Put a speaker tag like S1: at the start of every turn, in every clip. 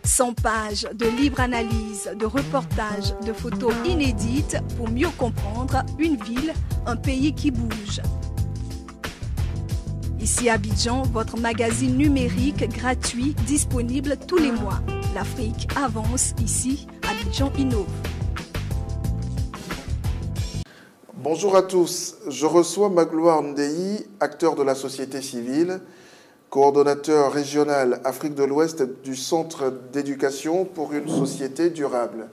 S1: 100 pages de livres analyses, de reportages, de photos inédites pour mieux comprendre une ville, un pays qui bouge. Ici à Abidjan, votre magazine numérique gratuit disponible tous les mois. L'Afrique avance ici, Abidjan innove.
S2: Bonjour à tous, je reçois Magloire Ndéhi, acteur de la société civile, coordonnateur régional Afrique de l'Ouest du Centre d'éducation pour une société durable.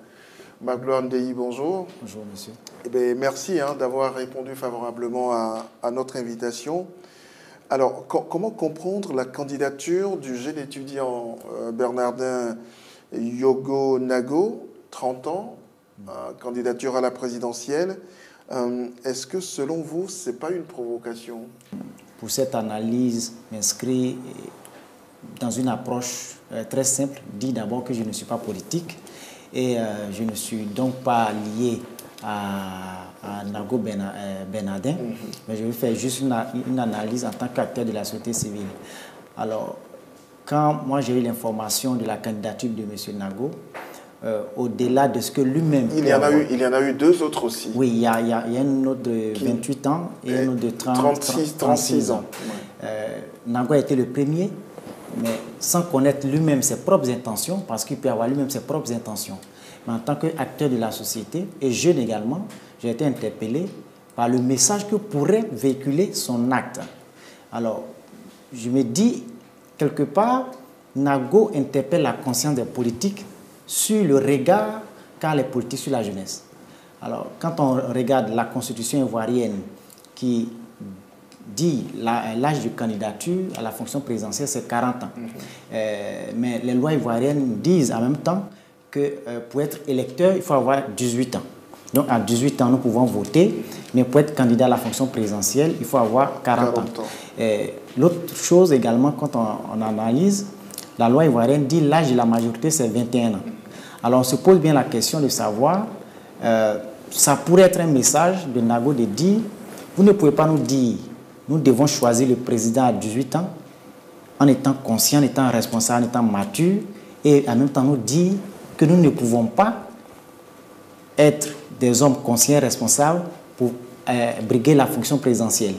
S2: Magloire Ndéhi, bonjour.
S3: Bonjour, monsieur.
S2: Eh bien, merci d'avoir répondu favorablement à notre invitation. Alors, comment comprendre la candidature du jeune étudiant Bernardin Yogo Nago, 30 ans, candidature à la présidentielle? Est-ce que, selon vous, ce n'est pas une provocation?
S3: Pour cette analyse, m'inscris dans une approche très simple. Dis d'abord que je ne suis pas politique et je ne suis donc pas lié à Nago Bernardin, mais je vais faire juste une analyse en tant qu'acteur de la société civile. Alors, quand moi j'ai eu l'information de la candidature de M. Nago, au-delà de ce que lui-même...
S2: Il y en a eu deux autres aussi.
S3: Oui, il y a une autre de 28 ans et une autre de 36 ans.
S2: Ouais.
S3: Nago a été le premier, mais sans connaître lui-même ses propres intentions, parce qu'il peut avoir lui-même ses propres intentions. Mais en tant qu'acteur de la société, et jeune également, j'ai été interpellé par le message que pourrait véhiculer son acte. Alors, je me dis, quelque part, Nago interpelle la conscience des politiques sur le regard qu'a les politiques sur la jeunesse. Alors, quand on regarde la constitution ivoirienne qui dit l'âge de candidature à la fonction présidentielle, c'est 40 ans. Mais les lois ivoiriennes disent en même temps que pour être électeur, il faut avoir 18 ans. Donc, à 18 ans, nous pouvons voter, mais pour être candidat à la fonction présidentielle, il faut avoir 40 ans. L'autre chose également, quand on analyse, la loi ivoirienne dit l'âge de la majorité, c'est 21 ans. Alors, on se pose bien la question de savoir, ça pourrait être un message de Nago de dire, vous ne pouvez pas nous dire, nous devons choisir le président à 18 ans, en étant conscient, en étant responsable, en étant mature, et en même temps nous dire que nous ne pouvons pas être des hommes conscients et responsables pour briguer la fonction présidentielle.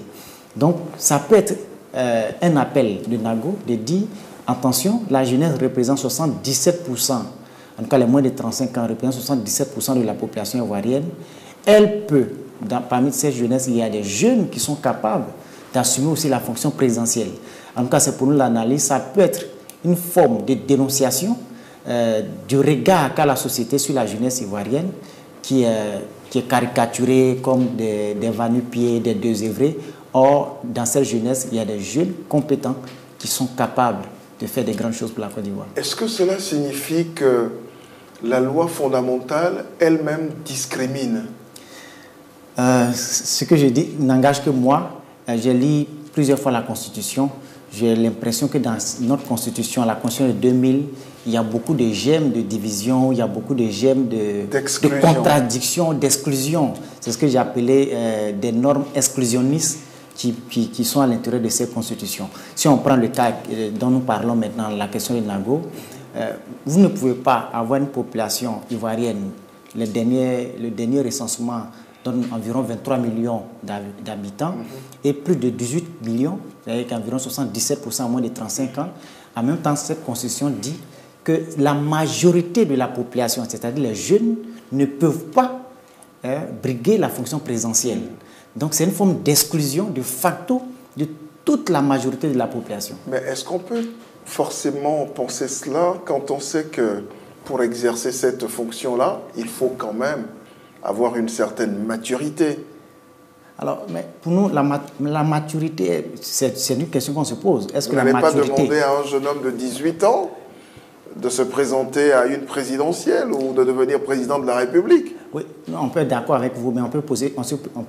S3: Donc, ça peut être un appel de Nago de dire, attention, la jeunesse représente 77%, en tout cas les moins de 35 ans représentent 77% de la population ivoirienne. Elle peut, parmi cette jeunesse, il y a des jeunes qui sont capables d'assumer aussi la fonction présidentielle. En tout cas, c'est pour nous l'analyse, ça peut être une forme de dénonciation du regard qu'a la société sur la jeunesse ivoirienne qui est caricaturée comme des va-nu-pieds, des désœuvrés. Or, dans cette jeunesse, il y a des jeunes compétents qui sont capables de faire des grandes choses pour la Côte d'Ivoire.
S2: Est-ce que cela signifie que la loi fondamentale elle-même discrimine?
S3: Ce que je dis n'engage que moi. J'ai lu plusieurs fois la Constitution. J'ai l'impression que dans notre Constitution, la Constitution de 2000, il y a beaucoup de gemmes de division, il y a beaucoup de gemmes de contradiction, d'exclusion. C'est ce que j'ai appelé des normes exclusionnistes qui sont à l'intérieur de ces constitutions. Si on prend le cas dont nous parlons maintenant, la question de Nago, vous ne pouvez pas avoir une population ivoirienne, le dernier recensement donne environ 23 millions d'habitants et plus de 18 millions, c'est-à-dire qu'environ 77% à moins de 35 ans. En même temps, cette constitution dit que la majorité de la population, c'est-à-dire les jeunes, ne peuvent pas briguer la fonction présidentielle. Donc, c'est une forme d'exclusion de facto de toute la majorité de la population.
S2: Mais est-ce qu'on peut forcément penser cela quand on sait que pour exercer cette fonction-là, il faut quand même avoir une certaine maturité?
S3: Alors, mais pour nous, la maturité, c'est une question qu'on se pose. Est-ce que
S2: vous
S3: la
S2: n'allez
S3: maturité...
S2: pas demander à un jeune homme de 18 ans de se présenter à une présidentielle ou de devenir président de la République?
S3: Oui, non, on peut être d'accord avec vous, mais on peut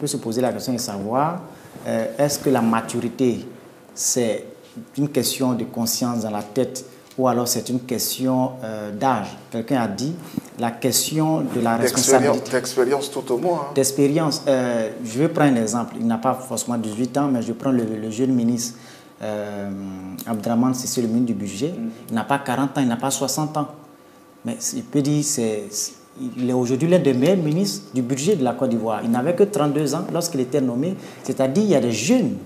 S3: se poser la question de savoir est-ce que la maturité, c'est une question de conscience dans la tête ou alors c'est une question d'âge? Quelqu'un a dit la question de la responsabilité.
S2: D'expérience tout au moins.
S3: D'expérience. Je vais prendre un exemple. Il n'a pas forcément 18 ans, mais je prends le jeune ministre Abdraman, c'est le ministre du budget. Il n'a pas 40 ans, il n'a pas 60 ans. Mais il peut dire il est aujourd'hui l'un des meilleurs ministres du budget de la Côte d'Ivoire. Il n'avait que 32 ans lorsqu'il était nommé. C'est-à-dire qu'il y a des jeunes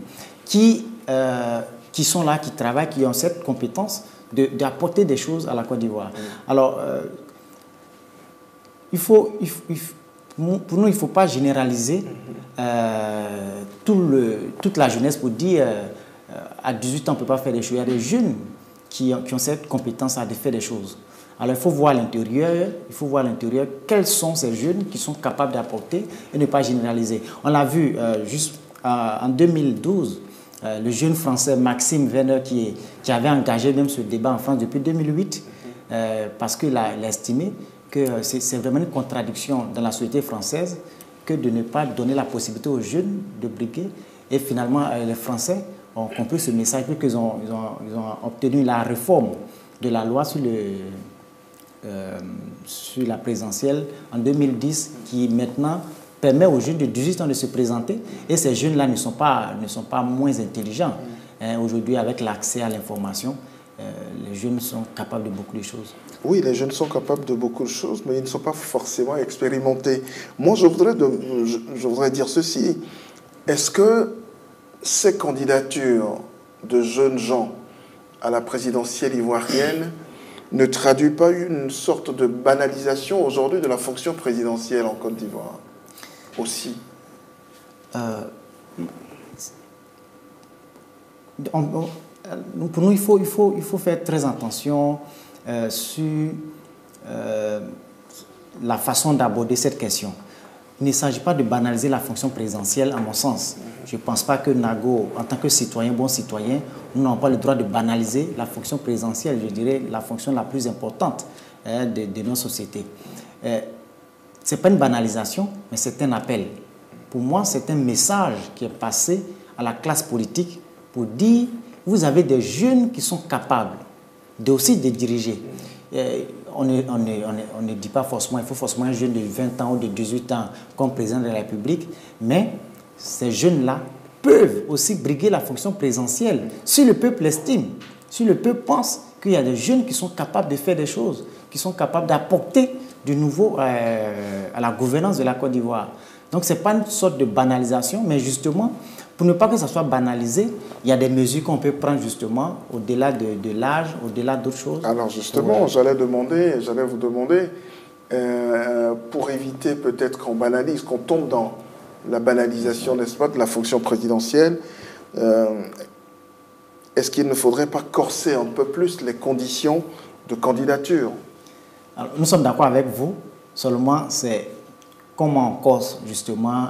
S3: qui sont là, qui travaillent, qui ont cette compétence d'apporter des choses à la Côte d'Ivoire. Alors, pour nous, il ne faut pas généraliser toute la jeunesse pour dire à 18 ans, on ne peut pas faire des choses. Il y a des jeunes qui ont cette compétence à faire des choses. Alors, il faut voir à l'intérieur quels sont ces jeunes qui sont capables d'apporter et ne pas généraliser. On l'a vu juste en 2012, le jeune français Maxime Werner qui avait engagé même ce débat en France depuis 2008 parce qu'il a estimé que c'est vraiment une contradiction dans la société française que de ne pas donner la possibilité aux jeunes de briguer. Et finalement, les Français ont compris ce message puisqu'ils ont obtenu la réforme de la loi sur la présidentielle en 2010 qui maintenant permet aux jeunes de 18 ans de se présenter et ces jeunes-là ne sont pas moins intelligents. Aujourd'hui, avec l'accès à l'information, les jeunes sont capables de beaucoup de choses.
S2: Oui, les jeunes sont capables de beaucoup de choses, mais ils ne sont pas forcément expérimentés. Moi, je voudrais dire ceci. Est-ce que ces candidatures de jeunes gens à la présidentielle ivoirienne ne traduit pas une sorte de banalisation aujourd'hui de la fonction présidentielle en Côte d'Ivoire aussi?
S3: Pour nous, il faut faire très attention sur la façon d'aborder cette question. Il ne s'agit pas de banaliser la fonction présidentielle, à mon sens. Je ne pense pas que Nago, en tant que citoyen, bon citoyen, nous n'avons pas le droit de banaliser la fonction présidentielle, je dirais la fonction la plus importante de nos sociétés. Ce n'est pas une banalisation, mais c'est un appel. Pour moi, c'est un message qui est passé à la classe politique pour dire, vous avez des jeunes qui sont capables aussi de diriger. On ne dit pas forcément, il faut forcément un jeune de 20 ans ou de 18 ans comme président de la République, mais ces jeunes-là peuvent aussi briguer la fonction présidentielle si le peuple l'estime, si le peuple pense qu'il y a des jeunes qui sont capables de faire des choses, qui sont capables d'apporter du nouveau à la gouvernance de la Côte d'Ivoire. Donc ce n'est pas une sorte de banalisation, mais justement, pour ne pas que ça soit banalisé, il y a des mesures qu'on peut prendre justement au-delà de l'âge, au-delà d'autres choses.
S2: Alors justement, j'allais vous demander, pour éviter peut-être qu'on banalise, qu'on tombe dans la banalisation, n'est-ce pas, de la fonction présidentielle, est-ce qu'il ne faudrait pas corser un peu plus les conditions de candidature?
S3: Alors, nous sommes d'accord avec vous, seulement c'est comment on corse justement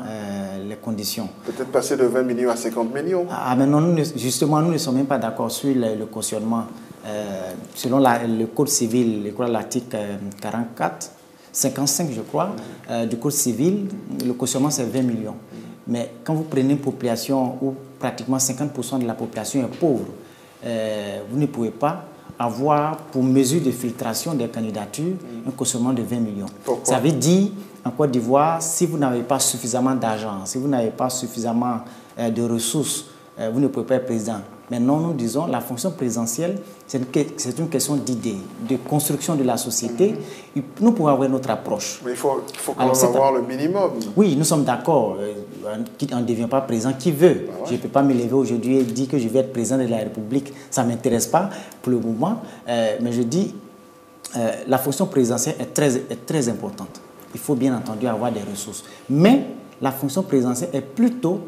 S3: les conditions. Peut-être
S2: passer de 20 millions à 50 millions.
S3: Ah, mais non, justement, nous ne sommes même pas d'accord sur le cautionnement. Selon le Code civil, l'article 44, 55, je crois, du Code civil, le cautionnement, c'est 20 millions. Mais quand vous prenez une population où pratiquement 50% de la population est pauvre, vous ne pouvez pas avoir pour mesure de filtration des candidatures un cautionnement de 20 millions.
S2: Pourquoi?
S3: Ça veut dire, en Côte d'Ivoire, si vous n'avez pas suffisamment d'argent, si vous n'avez pas suffisamment de ressources, vous ne pouvez pas être président. Mais non, nous disons, la fonction présidentielle, c'est une question d'idée, de construction de la société. Nous pouvons avoir notre approche.
S2: Mais il faut quand même avoir le minimum.
S3: Oui, nous sommes d'accord. On ne devient pas président qui veut.
S2: Ah ouais.
S3: Je ne peux pas me lever aujourd'hui et dire que je vais être président de la République. Ça ne m'intéresse pas pour le moment. Mais je dis, la fonction présidentielle est très importante. Il faut bien entendu avoir des ressources. Mais la fonction présidentielle est plutôt...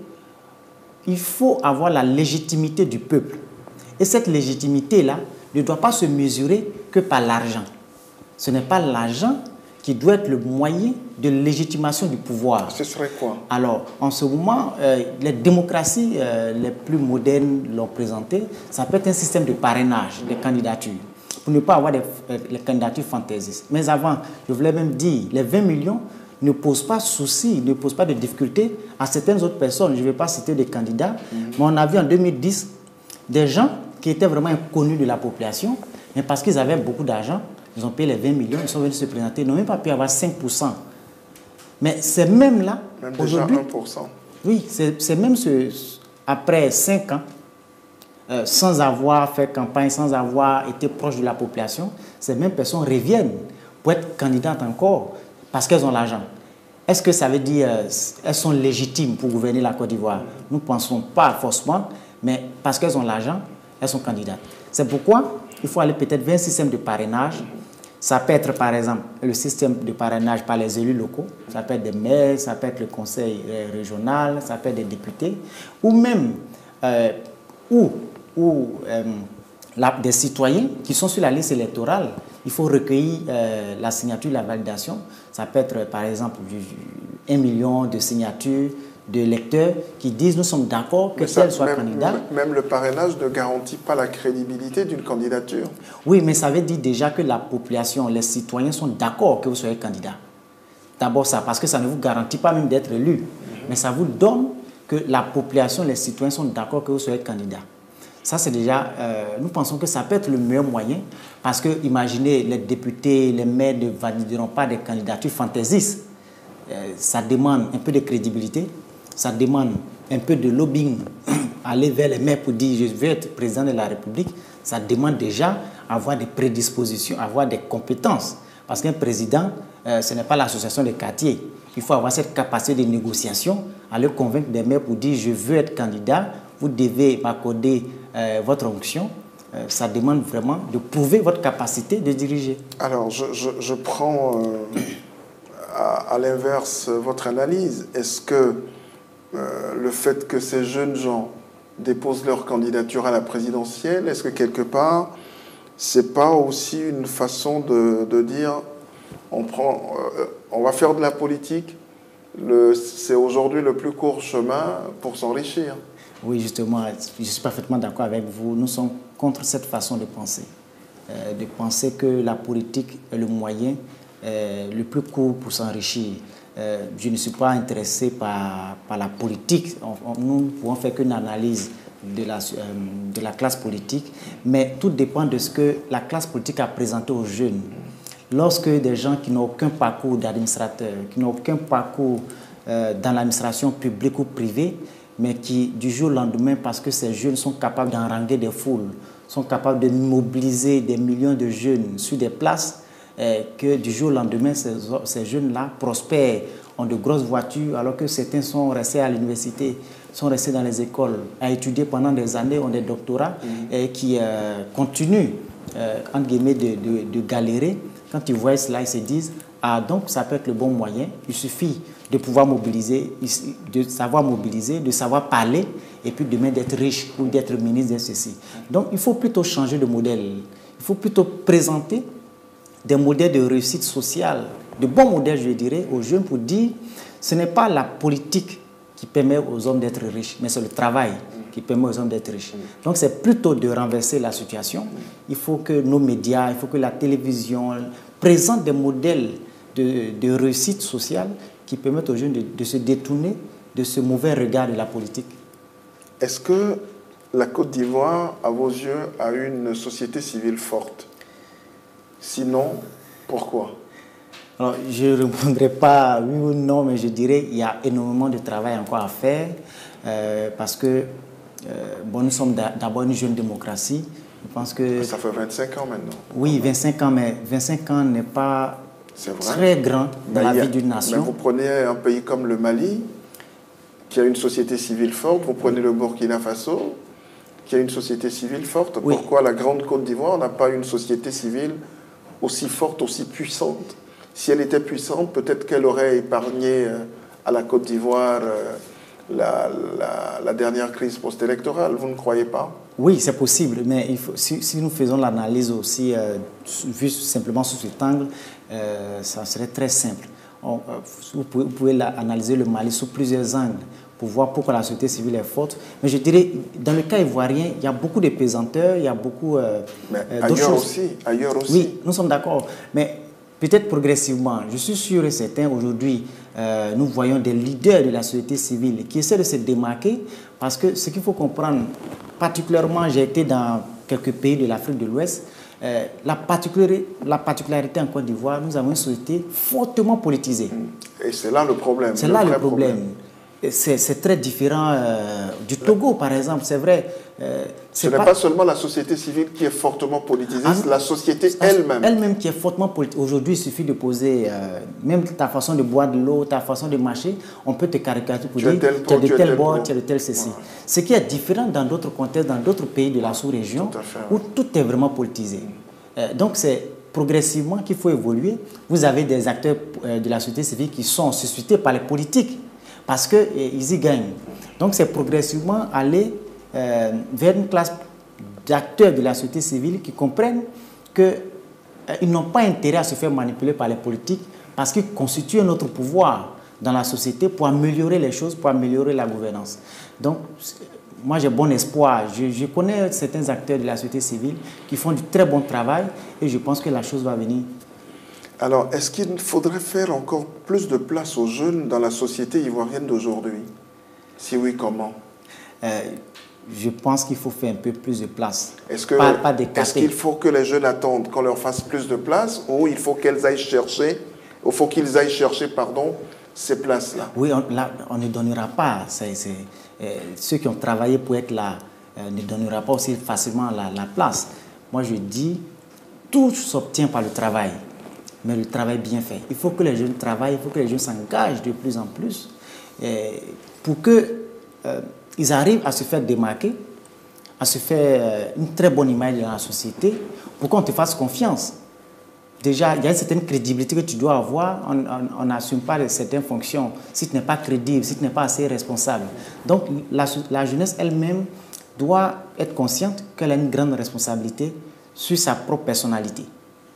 S3: Il faut avoir la légitimité du peuple. Et cette légitimité-là ne doit pas se mesurer que par l'argent. Ce n'est pas l'argent qui doit être le moyen de légitimation du pouvoir.
S2: Ce serait quoi? Alors,
S3: en ce moment, les démocraties les plus modernes l'ont présenté. Ça peut être un système de parrainage des candidatures, pour ne pas avoir les candidatures fantaisistes. Mais avant, je voulais même dire, les 20 millions ne posent pas de soucis, ne posent pas de difficultés à certaines autres personnes. Je ne vais pas citer des candidats, mais on a vu en 2010 des gens qui étaient vraiment inconnus de la population, mais parce qu'ils avaient beaucoup d'argent, ils ont payé les 20 millions, ils sont venus se présenter, ils n'ont même pas pu avoir 5%. Mais c'est même là,
S2: même déjà 1%.
S3: Oui, c'est même après 5 ans, sans avoir fait campagne, sans avoir été proche de la population, ces mêmes personnes reviennent pour être candidates encore parce qu'elles ont l'argent. Est-ce que ça veut dire qu'elles sont légitimes pour gouverner la Côte d'Ivoire? Nous ne pensons pas forcément, mais parce qu'elles ont l'argent, elles sont candidates. C'est pourquoi il faut aller peut-être vers un système de parrainage. Ça peut être par exemple le système de parrainage par les élus locaux, ça peut être des maires, ça peut être le conseil régional, ça peut être des députés, ou même des citoyens qui sont sur la liste électorale. Il faut recueillir la signature, la validation. Ça peut être par exemple 1 million de signatures de lecteurs qui disent nous sommes d'accord que tel soit candidat.
S2: Même le parrainage ne garantit pas la crédibilité d'une candidature.
S3: Oui, mais ça veut dire déjà que la population, les citoyens sont d'accord que vous soyez candidat. D'abord ça, parce que ça ne vous garantit pas même d'être élu. Mais ça vous donne que la population, les citoyens sont d'accord que vous soyez candidat. Ça, c'est déjà, nous pensons que ça peut être le meilleur moyen parce que, imaginez, les députés, les maires ne valideront pas des candidatures fantaisistes. Ça demande un peu de crédibilité, ça demande un peu de lobbying, aller vers les maires pour dire je veux être président de la République. Ça demande déjà avoir des prédispositions, avoir des compétences. Parce qu'un président, ce n'est pas l'association des quartiers. Il faut avoir cette capacité de négociation, aller convaincre des maires pour dire je veux être candidat, vous devez m'accorder votre onction. Ça demande vraiment de prouver votre capacité de diriger.
S2: Alors, je prends à l'inverse votre analyse. Est-ce que le fait que ces jeunes gens déposent leur candidature à la présidentielle, est-ce que quelque part, c'est pas aussi une façon de dire on va faire de la politique, c'est aujourd'hui le plus court chemin pour s'enrichir?
S3: Oui, justement, je suis parfaitement d'accord avec vous. Nous sommes contre cette façon de penser que la politique est le moyen le plus court pour s'enrichir. Je ne suis pas intéressé par la politique. Nous ne pouvons faire qu'une analyse de la classe politique, mais tout dépend de ce que la classe politique a présenté aux jeunes. Lorsque des gens qui n'ont aucun parcours d'administrateur, qui n'ont aucun parcours dans l'administration publique ou privée, mais qui, du jour au lendemain, parce que ces jeunes sont capables d'enranger des foules, sont capables de mobiliser des millions de jeunes sur des places, que du jour au lendemain, ces jeunes-là prospèrent, ont de grosses voitures, alors que certains sont restés à l'université, sont restés dans les écoles, à étudier pendant des années, ont des doctorats, et qui continuent, entre guillemets, de galérer. Quand ils voient cela, ils se disent « Ah, donc ça peut être le bon moyen, il suffit de pouvoir mobiliser, de savoir parler, et puis demain d'être riche ou d'être ministre de ceci. » Donc il faut plutôt changer de modèle. Il faut plutôt présenter des modèles de réussite sociale, de bons modèles, je dirais, aux jeunes pour dire ce n'est pas la politique qui permet aux hommes d'être riches, mais c'est le travail qui permet aux hommes d'être riches. Donc c'est plutôt de renverser la situation. Il faut que nos médias, il faut que la télévision présentent des modèles de réussite sociale qui permettent aux jeunes de se détourner de ce mauvais regard de la politique.
S2: Est-ce que la Côte d'Ivoire, à vos yeux, a une société civile forte? Sinon, pourquoi?
S3: Alors, je ne répondrai pas oui ou non, mais je dirais qu'il y a énormément de travail encore à faire parce que nous sommes d'abord une jeune démocratie. Je pense que
S2: ça fait 25 ans maintenant.
S3: Oui, 25 ans, mais 25 ans n'est pas très grand dans la vie d'une nation.
S2: Mais vous prenez un pays comme le Mali, qui a une société civile forte, vous prenez le Burkina Faso, qui a une société civile forte. Oui. Pourquoi la Grande Côte d'Ivoire n'a pas une société civile aussi forte, aussi puissante? Si elle était puissante, peut-être qu'elle aurait épargné à la Côte d'Ivoire la dernière crise post-électorale. Vous ne croyez pas? Oui, c'est possible, mais il faut, si nous faisons l'analyse aussi, vu simplement sous cet angle, ça serait très simple. Vous pouvez analyser le Mali sous plusieurs angles pour voir pourquoi la société civile est forte. Mais je dirais, dans le cas ivoirien, il y a beaucoup de pesanteurs, il y a beaucoup d'autres choses. Ailleurs aussi. Oui, nous sommes d'accord. Mais peut-être progressivement, je suis sûr et certain, aujourd'hui, nous voyons des leaders de la société civile qui essaient de se démarquer parce que ce qu'il faut comprendre, particulièrement, j'ai été dans quelques pays de l'Afrique de l'Ouest, la particularité en Côte d'Ivoire, nous avons une société fortement politisée. Et c'est là le problème. C'est là le problème.
S3: c'est très différent du Togo, par exemple, c'est vrai.
S2: Ce n'est pas seulement la société civile qui est fortement politisée, c'est la société elle-même.
S3: Elle-même qui est fortement politisée. Aujourd'hui, il suffit de poser, même ta façon de boire de l'eau, ta façon de marcher, on peut te caricaturer pour dire tu es de tel bord, tu es de tel ceci. Ouais. Ce qui est différent dans d'autres contextes, dans d'autres pays de la sous-région, où tout est vraiment politisé. Donc, c'est progressivement qu'il faut évoluer. Vous avez des acteurs de la société civile qui sont suscités par les politiques, parce qu'ils y gagnent. Donc, c'est progressivement aller vers une classe d'acteurs de la société civile qui comprennent qu'ils n'ont pas intérêt à se faire manipuler par les politiques parce qu'ils constituent notre pouvoir dans la société pour améliorer les choses, pour améliorer la gouvernance. Donc, moi, j'ai bon espoir. Je connais certains acteurs de la société civile qui font du très bon travail et je pense que la chose va venir.
S2: Alors, est-ce qu'il faudrait faire encore plus de place aux jeunes dans la société ivoirienne d'aujourd'hui? Si oui, comment?
S3: Je pense qu'il faut faire un peu plus de place.
S2: Est-ce qu'il faut que les jeunes attendent qu'on leur fasse plus de place ou il faut qu'ils aillent chercher, ces places-là?
S3: Oui, on ne donnera pas. Ceux qui ont travaillé pour être là ne donneront pas aussi facilement la place. Moi, je dis, tout s'obtient par le travail. Mais le travail bien fait. Il faut que les jeunes travaillent, il faut que les jeunes s'engagent de plus en plus pour qu'ils arrivent à se faire démarquer, à se faire une très bonne image dans la société, pour qu'on te fasse confiance. Déjà, il y a une certaine crédibilité que tu dois avoir. On n'assume pas certaines fonctions si tu n'es pas crédible, si tu n'es pas assez responsable. Donc, la jeunesse elle-même doit être consciente qu'elle a une grande responsabilité sur sa propre personnalité.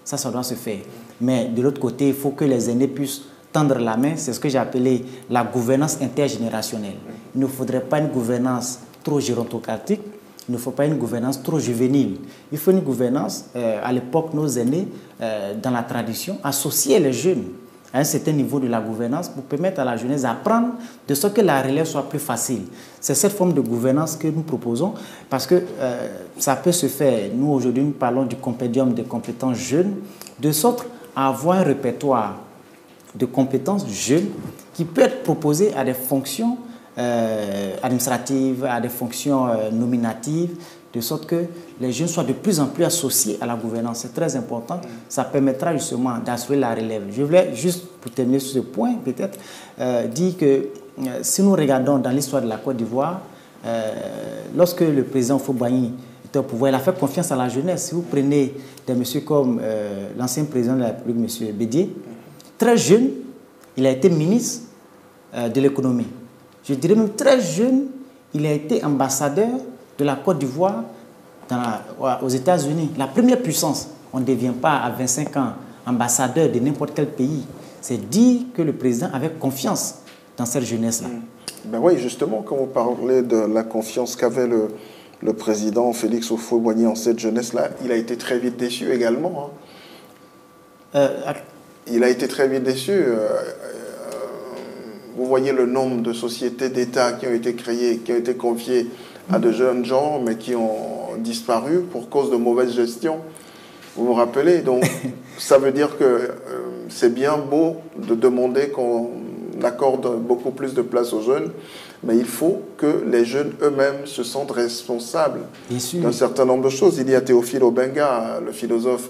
S3: Ça doit se faire. Mais de l'autre côté, il faut que les aînés puissent tendre la main. C'est ce que j'ai appelé la gouvernance intergénérationnelle. Il ne faudrait pas une gouvernance trop gérontocratique, il ne faut pas une gouvernance trop juvénile. Il faut une gouvernance, à l'époque, nos aînés, dans la tradition, associer les jeunes à un certain niveau de la gouvernance pour permettre à la jeunesse d'apprendre de sorte que la relève soit plus facile. C'est cette forme de gouvernance que nous proposons parce que ça peut se faire. Nous, aujourd'hui, nous parlons du compendium des compétences jeunes, de sorte à avoir un répertoire de compétences jeunes qui peut être proposé à des fonctions administratives, à des fonctions nominatives, de sorte que les jeunes soient de plus en plus associés à la gouvernance. C'est très important. Ça permettra justement d'assurer la relève. Je voulais juste, pour terminer sur ce point, peut-être, dire que si nous regardons dans l'histoire de la Côte d'Ivoire, lorsque le président Houphouët-Boigny était au pouvoir, il a fait confiance à la jeunesse. Si vous prenez des messieurs comme l'ancien président de la République, M. Bédié, très jeune, il a été ministre de l'économie. Je dirais même très jeune, il a été ambassadeur de la Côte d'Ivoire aux États-Unis. La première puissance, on ne devient pas à 25 ans ambassadeur de n'importe quel pays. C'est dire que le président avait confiance dans cette jeunesse-là.
S2: Ben oui, justement, quand vous parlez de la confiance qu'avait le président Félix Houphouët-Boigny en cette jeunesse-là, il a été très vite déçu également. Il a été très vite déçu. Vous voyez le nombre de sociétés d'État qui ont été créées, qui ont été confiées à de jeunes gens, mais qui ont disparu pour cause de mauvaise gestion. Vous vous rappelez? Donc, ça veut dire que c'est bien beau de demander qu'on accorde beaucoup plus de place aux jeunes, mais il faut que les jeunes eux-mêmes se sentent responsables d'un certain nombre de choses. Il y a Théophile Obenga, le philosophe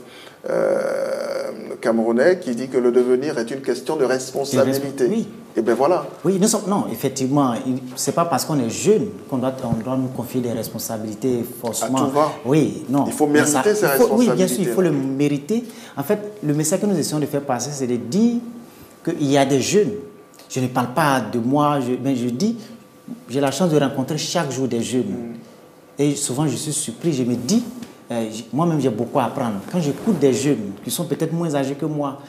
S2: camerounais, qui dit que le devenir est une question de responsabilité.
S3: Oui.
S2: Et bien voilà.
S3: Oui, non, effectivement, c'est pas parce qu'on est jeune qu'on doit nous confier des responsabilités forcément.
S2: À tout va.
S3: Oui, non.
S2: Il faut mériter ces responsabilités.
S3: Oui, bien sûr, il faut le mériter. En fait, le message que nous essayons de faire passer, c'est de dire qu'il y a des jeunes. Je ne parle pas de moi, mais je dis, j'ai la chance de rencontrer chaque jour des jeunes. Et souvent, je suis surpris, je me dis, moi-même, j'ai beaucoup à apprendre. Quand j'écoute des jeunes qui sont peut-être moins âgés que moi,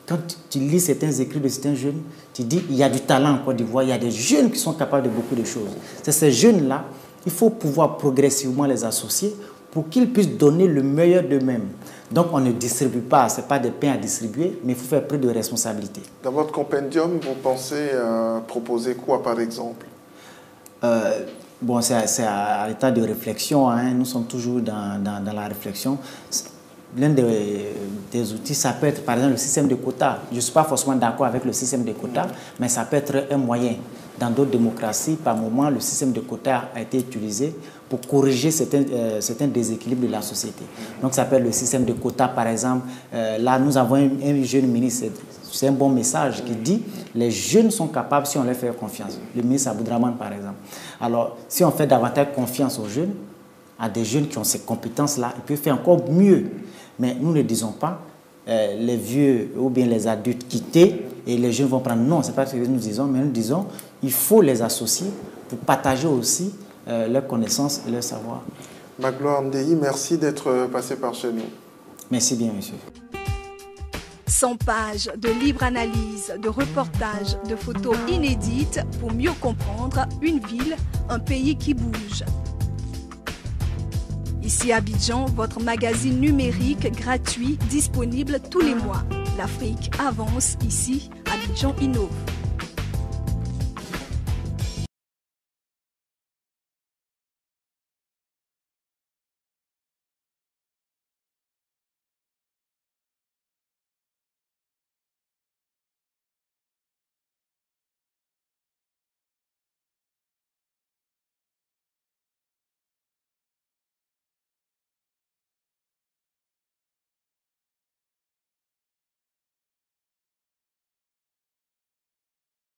S3: quand tu lis certains écrits de certains jeunes, tu dis il y a du talent en Côte d'Ivoire, il y a des jeunes qui sont capables de beaucoup de choses. C'est ces jeunes-là, il faut pouvoir progressivement les associer pour qu'ils puissent donner le meilleur d'eux-mêmes. Donc on ne distribue pas, ce n'est pas des pains à distribuer, mais il faut faire preuve de responsabilité.
S2: Dans votre compendium, vous pensez proposer quoi par exemple?
S3: Bon, c'est à l'état de réflexion, hein. Nous sommes toujours dans la réflexion. L'un des outils, ça peut être par exemple le système de quotas. Je ne suis pas forcément d'accord avec le système de quotas, mais ça peut être un moyen Dans d'autres démocraties, par moment, le système de quotas a été utilisé pour corriger certains déséquilibres de la société. Donc, ça s'appelle le système de quotas, par exemple. Là, nous avons un jeune ministre, c'est un bon message qui dit les jeunes sont capables si on leur fait confiance. Le ministre Aboudraman, par exemple. Alors, si on fait davantage confiance aux jeunes, à des jeunes qui ont ces compétences-là, ils peuvent faire encore mieux. Mais nous ne disons pas les vieux ou bien les adultes quitter et les jeunes vont prendre. Non, ce n'est pas ce que nous disons, mais nous disons il faut les associer pour partager aussi leurs connaissances et leur savoir.
S2: Magloire Ndéhi, merci d'être passé par chez nous.
S3: Merci bien, monsieur.
S1: 100 pages de libre analyse, de reportages, de photos inédites pour mieux comprendre une ville, un pays qui bouge. Ici à Abidjan, votre magazine numérique gratuit disponible tous les mois. L'Afrique avance ici, Abidjan innove.